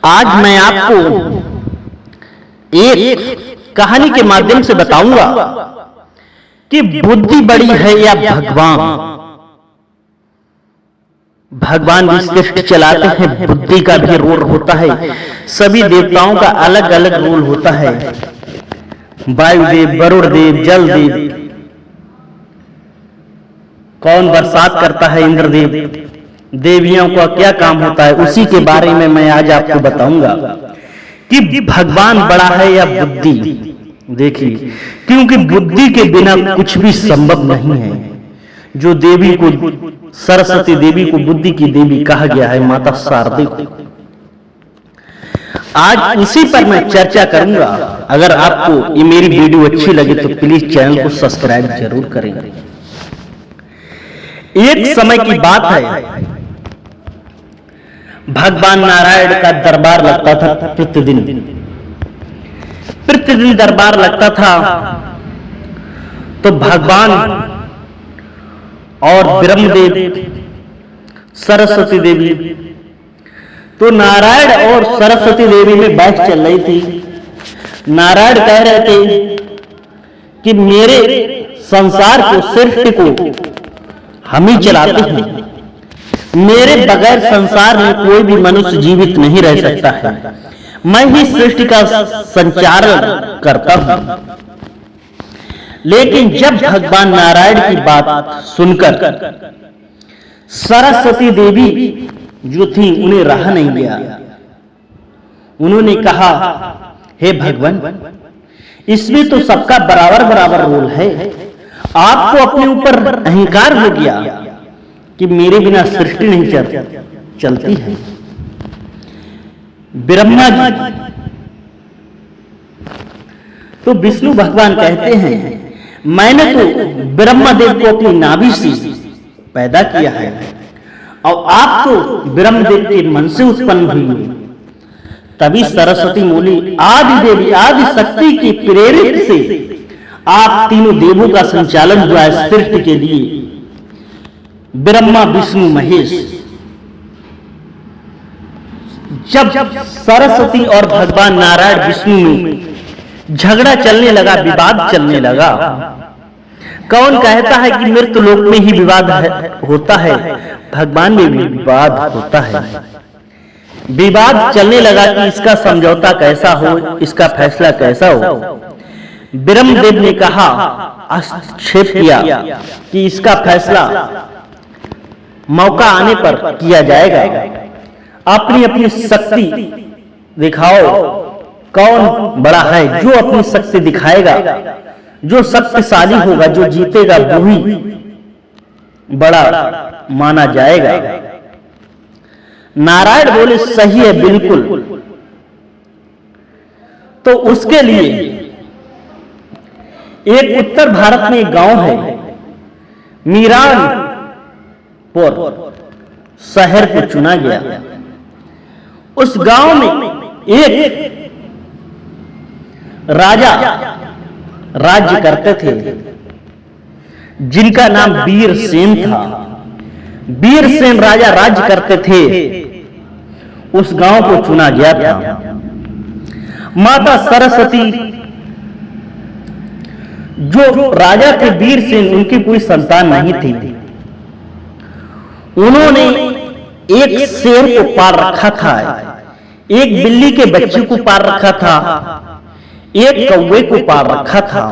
आज मैं आपको एक कहानी के माध्यम से बताऊंगा कि बुद्धि बड़ी है या भगवान। भगवान भी सृष्टि चलाते हैं, बुद्धि का भी रोल होता है। सभी देवताओं का अलग अलग रोल होता है। वायुदेव, वरुण देव, जल देव, कौन बरसात करता है, इंद्रदेव, देवियों का क्या काम होता है, उसी के बारे में मैं आज आपको बताऊंगा कि भगवान बड़ा है या बुद्धि। देखिए, क्योंकि बुद्धि के बिना कुछ भी संभव नहीं है। जो देवी को, सरस्वती देवी को बुद्धि की देवी कहा गया है, माता शारदे को। आज उसी पर मैं चर्चा करूंगा। अगर आपको ये मेरी वीडियो अच्छी लगे तो प्लीज चैनल को सब्सक्राइब जरूर करें। एक समय की बात है, भगवान नारायण का दरबार लगता था प्रतिदिन दरबार लगता था। तो भगवान और ब्रह्मदेव, सरस्वती देवी, तो नारायण और सरस्वती देवी में बहस चल रही थी। नारायण कह रहे थे कि मेरे संसार को, सृष्टि को हम ही चलाते हैं, मेरे बगैर संसार में कोई भी मनुष्य जीवित नहीं रह सकता है, मैं ही सृष्टि का संचालन करता हूं। लेकिन जब भगवान नारायण की बात सुनकर सरस्वती देवी जो थी, उन्हें रहा नहीं गया। उन्होंने कहा, हे भगवान, इसमें तो सबका बराबर बराबर रोल है। आपको अपने ऊपर अहंकार हो गया कि मेरे बिना सृष्टि नहीं चलती है। ब्रह्मा जी तो विष्णु भगवान कहते हैं, मैंने तो ब्रह्मदेव को अपनी नाभि से पैदा किया है और आप तो ब्रह्मदेव के मन से उत्पन्न हुई। तभी सरस्वती बोली, आदि देवी, आदि शक्ति की प्रेरित से आप तीनों देवों का संचालन हुआ है सृष्टि के लिए। ब्रह्मा, विष्णु, महेश। जब सरस्वती और भगवान नारायण विष्णु में झगड़ा चलने लगा, विवाद चलने लगा। कौन कहता है कि मृत्यलोक में ही विवाद होता है, भगवान में भी विवाद होता है। विवाद चलने लगा कि इसका समझौता कैसा हो, इसका फैसला कैसा हो। ब्रह्मदेव ने कहा, आक्षेप किया कि इसका फैसला मौका आने पर किया जाएगा। अपनी अपनी शक्ति दिखाओ, कौन बड़ा है। जो अपनी शक्ति दिखाएगा, जो शक्तिशाली होगा, जो जीतेगा, वही बड़ा माना जाएगा। नारायण बोले, सही है, बिल्कुल। तो उसके लिए एक उत्तर भारत में एक गांव है, मीरानपुर शहर को चुना गया। उस गांव में एक राजा राज्य करते थे, जिनका नाम वीरसेन था। वीरसेन राजा राज्य करते थे। उस गांव को चुना गया था। माता सरस्वती जो राजा थे वीरसेन, उनकी कोई संतान नहीं थी। उन्होंने एक शेर को पाल रखा था, एक बिल्ली के बच्चे को पाल रखा था, एक कौवे को पाल रखा था।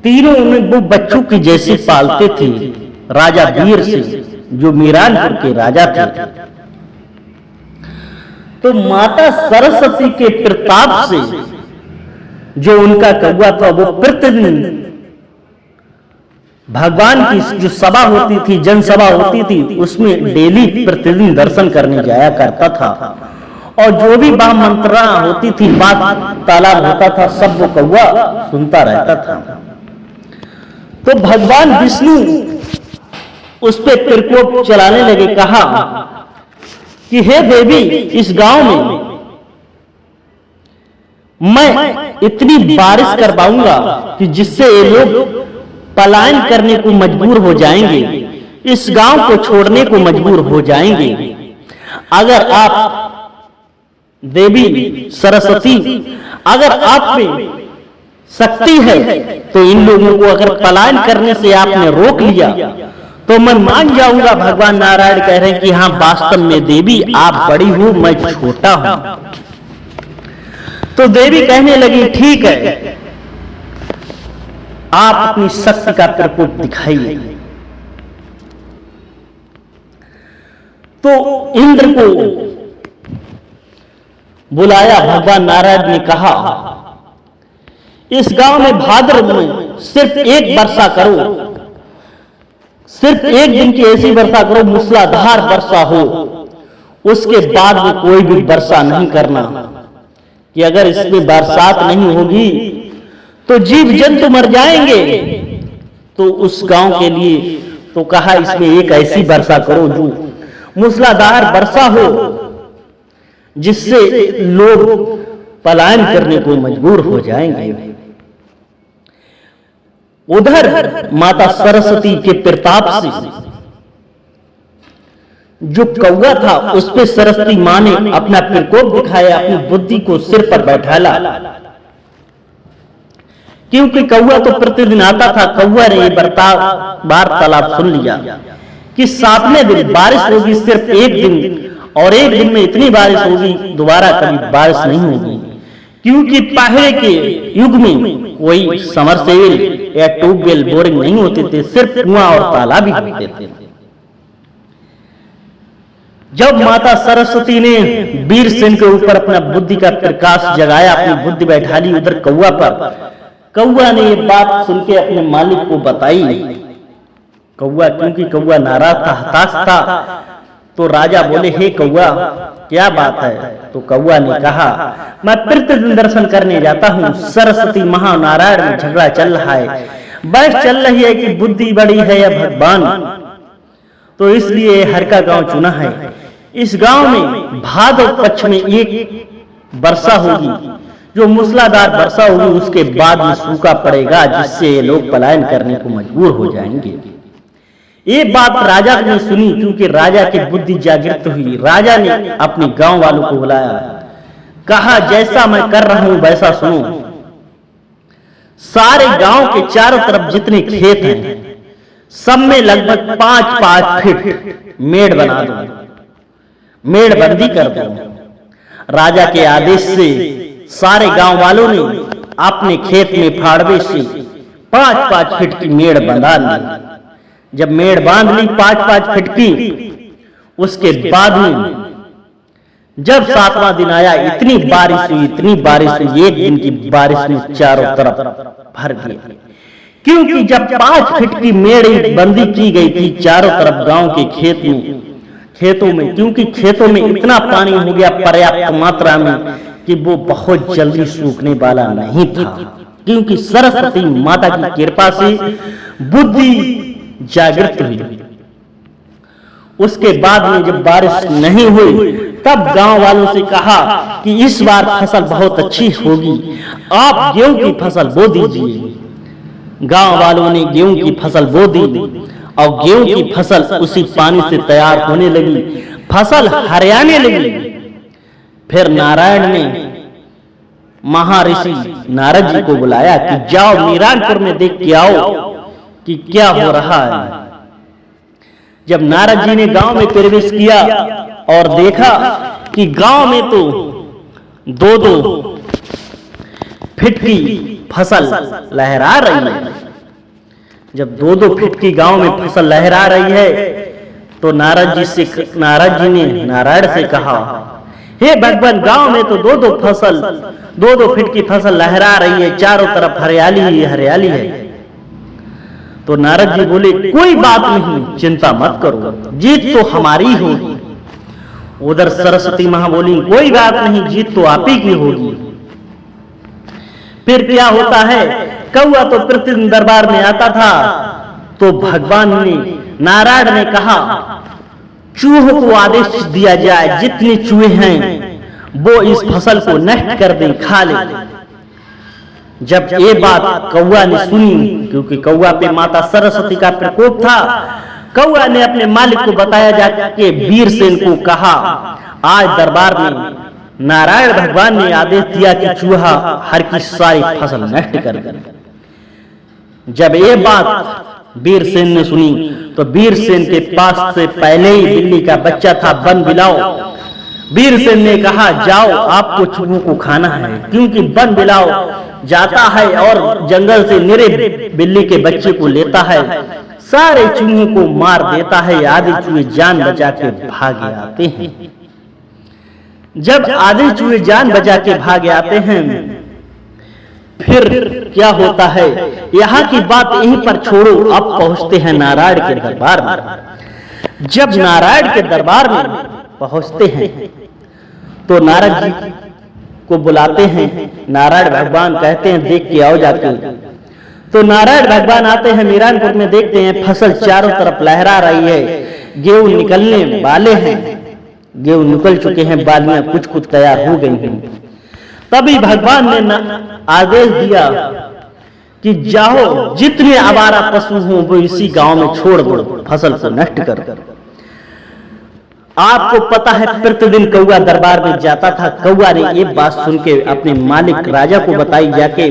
तीनों वो बच्चों की जैसे पालते थे। राजा वीरसेन जो मीरानपुर के राजा थे। तो माता सरस्वती के प्रताप से जो उनका कौवा था, वो प्रतिदिन भगवान की जो सभा होती थी, जनसभा होती थी, उसमें डेली प्रतिदिन दर्शन करने जाया करता था। और जो भी वहां मंत्रणा होती थी, बात तालाब होता था, सब वो कौवा सुनता रहता था। तो भगवान विष्णु उस पे प्रकोप चलाने लगे। कहा कि हे देवी, इस गांव में मैं इतनी बारिश करवाऊंगा कि जिससे ये लोग पलायन करने को मजबूर हो जाएंगे, इस गांव को छोड़ने को मजबूर हो जाएंगे। अगर आप देवी सरस्वती, अगर आप में शक्ति है तो इन लोगों को अगर पलायन करने से आपने रोक लिया तो मैं मान जाऊंगा। भगवान नारायण कह रहे हैं कि हाँ, वास्तव में देवी आप बड़ी हो, मैं छोटा हूं। तो देवी कहने लगी, ठीक है, आप अपनी शक्ति का प्रकोप दिखाइए। तो इंद्र को बुलाया भगवान नारायण ने कहा, इस गांव में भाद्र में सिर्फ एक वर्षा करो, सिर्फ एक दिन की ऐसी वर्षा करो, मूसलाधार वर्षा हो, उसके बाद में कोई भी वर्षा नहीं करना, कि अगर इसमें बरसात नहीं होगी तो जीव जंतु मर जाएंगे। तो उस गांव के लिए तो कहा, इसमें एक ऐसी वर्षा करो जो मूसलाधार वर्षा हो, जिससे लोग पलायन करने को मजबूर हो जाएंगे। उधर माता सरस्वती के प्रताप से जो कौवा था उस पे सरस्वती मां ने अपना प्रकोप दिखाया, अपनी बुद्धि को सिर पर बैठाला। क्योंकि कौवा तो प्रतिदिन आता था। कौवा ने वार्तालाप सुन लिया कि 7वें दिन बारिश होगी, सिर्फ एक दिन, और एक दिन में इतनी बारिश होगी, दोबारा कभी बारिश नहीं होगी। क्योंकि पहले के युग में कोई समरसेबल या ट्यूबवेल, बोरिंग नहीं होते थे, सिर्फ कुआं और तालाब ही होते थे। जब माता सरस्वती ने वीरसेन के ऊपर अपना बुद्धि का प्रकाश जगाया, अपनी बुद्धि बैठा ली उधर कौवा पर, कौवा ने ये बात सुन के अपने मालिक को बताई। कौवा, क्योंकि कौवा नाराज था, हताश था, तो राजा बोले, हे कौवा, क्या बात है? तो कौवा ने कहा, मैं प्रतिदिन दर्शन करने जाता हूँ, सरस्वती महानारायण में झगड़ा चल रहा है, बहस चल रही है कि बुद्धि बड़ी है या भगवान, तो इसलिए हर का गांव चुना है। इस गांव में भाद्र पक्ष में एक वर्षा होगी, जो मूसलाधार वर्षा होगी, उसके बाद में सूखा पड़ेगा, जिससे ये लोग पलायन करने को मजबूर हो जाएंगे। ये बात राजा ने सुनी, क्योंकि राजा की बुद्धि जागृत हुई। राजा ने अपने गांव वालों को बुलाया, कहा, जैसा मैं कर रहा हूं वैसा सुनो। सारे गांव के चारों तरफ जितने खेत हैं, सब में लगभग 5-5 फीट मेड़ बना दो, मेड़बंदी कर दो। राजा के आदेश से सारे गांव वालों ने अपने खेत में फाड़वे से 5-5 फीट की मेड़ बंधा ली। जब मेड़ बांध ली 5-5 फीट की, उसके बाद में जब 7वां दिन आया, इतनी बारिश हुई, इतनी बारिश हुई, एक दिन की बारिश में चारों तरफ भर गया। क्योंकि जब 5 फीट की मेड़ बंदी की गई थी चारों तरफ गांव के खेतों में, क्योंकि खेतों में इतना पानी हो गया पर्याप्त मात्रा में कि वो बहुत जल्दी सूखने वाला नहीं था। क्योंकि सरस्वती माता की कृपा से बुद्धि जागृत हुई। उसके बाद में जब बारिश नहीं हुई, तब गांव वालों से कहा कि इस बार फसल बहुत अच्छी होगी, आप गेहूं की फसल बो दीजिए। गांव वालों ने गेहूं की फसल बो दी और गेहूं की फसल उसी पानी से तैयार होने लगी, फसल हरियाने लगी। फिर नारायण ने महर्षि नारद जी को बुलाया कि जाओ मीरानपुर में देख के आओ कि क्या हो रहा है। जब नारद जी ने गांव में प्रवेश किया और देखा कि गांव में तो 2-2 फीट की फसल लहरा रही है। जब 2-2 फीट की गांव में फसल लहरा रही है, तो नारद जी ने नारायण से कहा, हे भगवान, गांव में तो 2-2 फीट की फसल लहरा रही है, चारों तरफ हरियाली ही हरियाली है। तो नारद जी बोले, कोई बात नहीं, चिंता मत करो, जीत तो हमारी होगी। उधर सरस्वती मां बोली, कोई बात नहीं, जीत तो आप ही की होगी। फिर क्या होता है, कौवा तो प्रतिदिन दरबार में आता था, तो भगवान ने, नारायण ने कहा, चूहों को आदेश दिया जाए, जितने चूहे हैं वो इस फसल को नष्ट कर दें, खा ले। जब ये बात कौवा ने सुनी, क्योंकि कौवा पे माता सरस्वती का प्रकोप था, कौवा ने अपने मालिक को बताया जाके वीरसेन को कहा, आज दरबार में नारायण भगवान ने आदेश दिया कि चूहा हर की सारी फसल नष्ट कर दे। जब ये बात वीरसेन ने सुनी तो वीरसेन के पास से पहले ही बिल्ली का बच्चा था बन बिलाव। वीरसेन ने कहा, जाओ आपको चूहों को खाना है, क्योंकि बन बिलाव जाता है और जंगल से निरे बिल्ली के बच्चे को लेता है, सारे चूहों को मार देता है। आधे चूहे जान बचा के भागे आते हैं। जब आधे चूहे जान बचा के भागे आते हैं, फिर क्या होता है, यहाँ की बात यहीं पर छोड़ो, अब पहुंचते हैं नारायण के दरबार में। जब नारायण के दरबार में पहुंचते हैं तो नारद जी को बुलाते हैं। नारायण भगवान कहते हैं, देख के आओ जाके। तो नारायण भगवान आते हैं, मीरानपुर में देखते हैं फसल चारों तरफ लहरा रही है, गेहूं निकलने वाले हैं, गेहूं निकल चुके हैं, बालियां कुछ कुछ तैयार हो गई हैं। तभी भगवान ने आदेश दिया कि जाओ, जितने आवारा पशु हों वो इसी गांव में छोड़ दो, फसल को नष्ट कर। आपको पता है प्रतिदिन कौआ दरबार में जाता था। कौआ ने ये बात सुन के अपने मालिक राजा को बताई जाके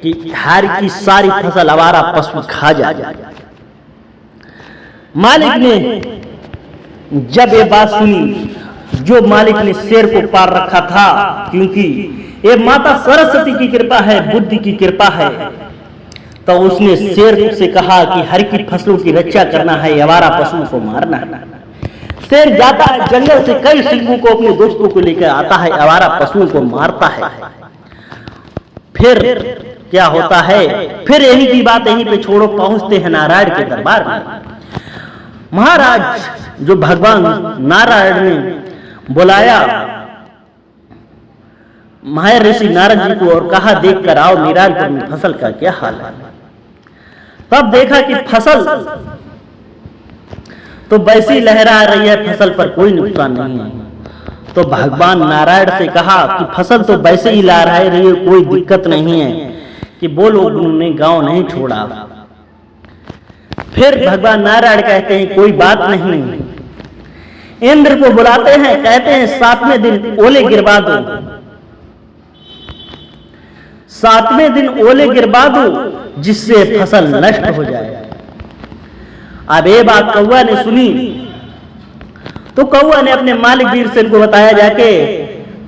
कि हर की सारी फसल आवारा पशु खा जाए। मालिक ने जब ये बात सुनी, जो मालिक ने शेर को पार रखा था, क्योंकि ये माता सरस्वती की कृपा है, बुद्धि की कृपा है, तो उसने शेर से कहा कि हर की फसलों की रक्षा करना है, आवारा पशुओं को मारना है। शेर जाता है जंगल से कई सिंहों को अपने दोस्तों को लेकर आता है, आवारा पशुओं को मारता है। फिर क्या होता है, फिर यही की बात यहीं पे छोड़ो, पहुंचते हैं नारायण के दरबार में। महाराज जो भगवान नारायण ने बुलाया महर्षि नारद जी को और कहा, देख कर आओ मीरानपुर में फसल का क्या हाल है। तब देखा कि फसल तो वैसी लहरा रही है, फसल पर कोई नुकसान नहीं है। तो भगवान नारायण से कहा कि फसल तो वैसे ही लहरा रही है, कोई दिक्कत नहीं है, कि वो लोगों ने गांव नहीं छोड़ा। फिर भगवान नारायण कहते हैं, कोई बात नहीं। इंद्र को बुलाते हैं, कहते हैं 7वें दिन ओले गिरवा दो, 7वें दिन ओले गिरवा दो, जिससे फसल नष्ट हो जाए। अब ये बात कौआ ने सुनी तो कौआ ने अपने मालिक वीरसेन को बताया जाके।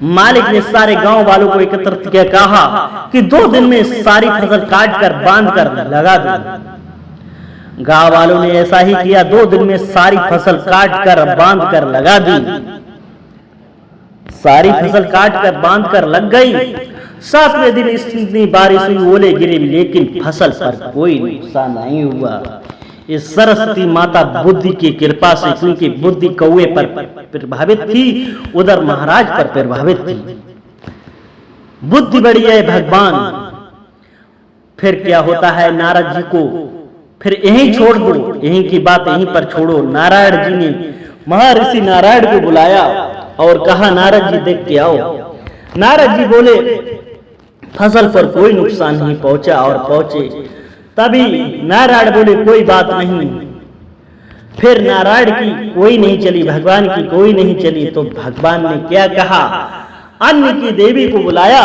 मालिक ने सारे गांव वालों को एकत्रित किया, कहा कि 2 दिन में सारी फसल काट कर बांध कर लगा दो। गांव वालों ने ऐसा ही किया, 2 दिन में सारी फसल काट कर बांध कर लगा दी। सारी फसल काट कर बांध कर लग गई। 7वें दिन इतनी बारिश हुई, ओले गिरे, लेकिन फसल पर कोई नुकसान नहीं हुआ। इस सरस्वती माता बुद्धि की कृपा से, क्योंकि बुद्धि कौए पर प्रभावित थी, उधर महाराज पर प्रभावित थी। बुद्धि बढ़ी है भगवान। फिर क्या होता है, नारद जी को फिर यहीं छोड़ दो, यहीं की बात यहीं पर छोड़ो। नारायण जी ने महर्षि नारायण को बुलाया और कहा, नारद जी देख के आओ। नारद जी बोले, फसल पर कोई नुकसान नहीं पहुंचा, और पहुंचे। तभी नारायण बोले, कोई बात नहीं। फिर नारायण की कोई नहीं चली, भगवान की कोई नहीं चली। तो भगवान ने क्या कहा, अन्न की देवी को बुलाया,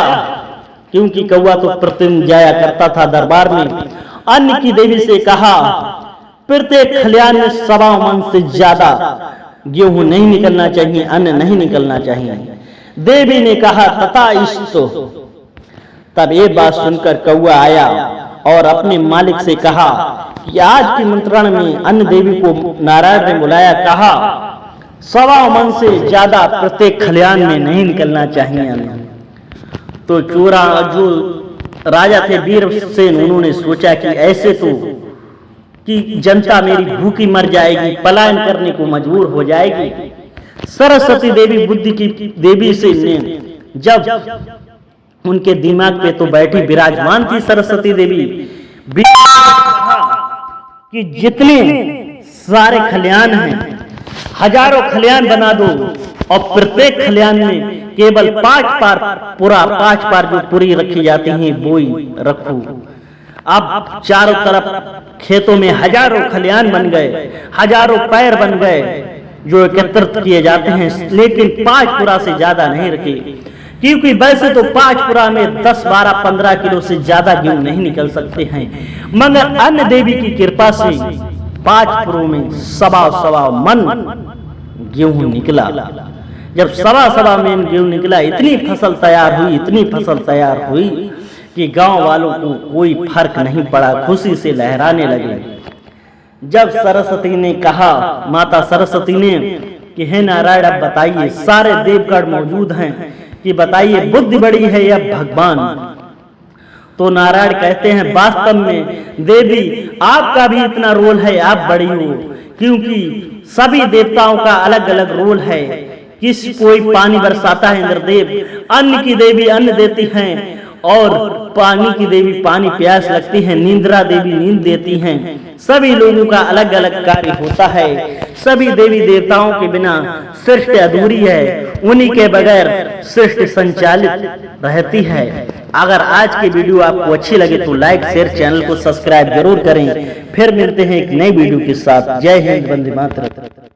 क्योंकि कौआ तो प्रतिदिन जाया करता था दरबार में। अन्न की देवी से कहा, प्रत्येक खलियान में 1.25 मन से ज्यादा गेहूं नहीं निकलना चाहिए, अन्न नहीं निकलना चाहिए। देवी ने कहा, तथास्तु। तब ये बात सुनकर कौआ आया और अपने मालिक से कहा कि आज की मंत्रण में अन्न देवी को नारायण ने बुलाया, कहा 1.25 मन से ज्यादा प्रत्येक खलियान में नहीं निकलना चाहिए। तो चोरा जो राजा थे वीरसेन, उन्होंने सोचा कि ऐसे तो कि जनता मेरी भूखी मर जाएगी, पलायन करने को मजबूर हो जाएगी। सरस्वती देवी बुद्धि की देवी से जब उनके दिमाग पे तो बैठी विराजमान थी सरस्वती देवी, कि जितने सारे खलियान हैं, हजारों खलियान बना दो, और प्रत्येक खलियान में केवल 5 बार जो पूरी रखी जाती हैं बोई रखो। अब चारों तरफ खेतों में हजारों खलियान बन गए, हजारों पैर बन गए जो एकत्रित किए जाते हैं, लेकिन 5 पुरा से ज्यादा नहीं रखे। क्योंकि वैसे तो 5 पुरा में 10, 12, 15 किलो से ज्यादा गेहूं नहीं निकल सकते हैं, मगर अन्न देवी की कृपा से 5 पुरों में सवा मन गेहूं निकला। जब सवा मन गेहूं निकला, इतनी फसल तैयार हुई कि गांव वालों को कोई फर्क नहीं पड़ा, खुशी से लहराने लगे। जब सरस्वती ने कहा, माता सरस्वती ने कि हे नारायण अब बताइए, सारे देवगण मौजूद हैं, कि बताइए बुद्धि बड़ी है या भगवान। तो नारायण कहते हैं वास्तव में देवी आपका भी इतना रोल है, आप बड़ी हो, क्योंकि सभी देवताओं का अलग अलग रोल है। कोई पानी बरसाता है इंद्रदेव, अन्न की देवी अन्न देती हैं, और पानी की देवी पानी प्यास लगती है, निंद्रा देवी नींद देती हैं। सभी लोगों का अलग अलग कार्य होता है। सभी देवी देवताओं के बिना सृष्टि अधूरी है, उन्हीं के बगैर सृष्टि संचालित रहती है। अगर आज की वीडियो आपको अच्छी लगे तो लाइक शेयर, चैनल को सब्सक्राइब जरूर करें। फिर मिलते हैं एक नई वीडियो के साथ। जय हिंद, वंदे मातरम।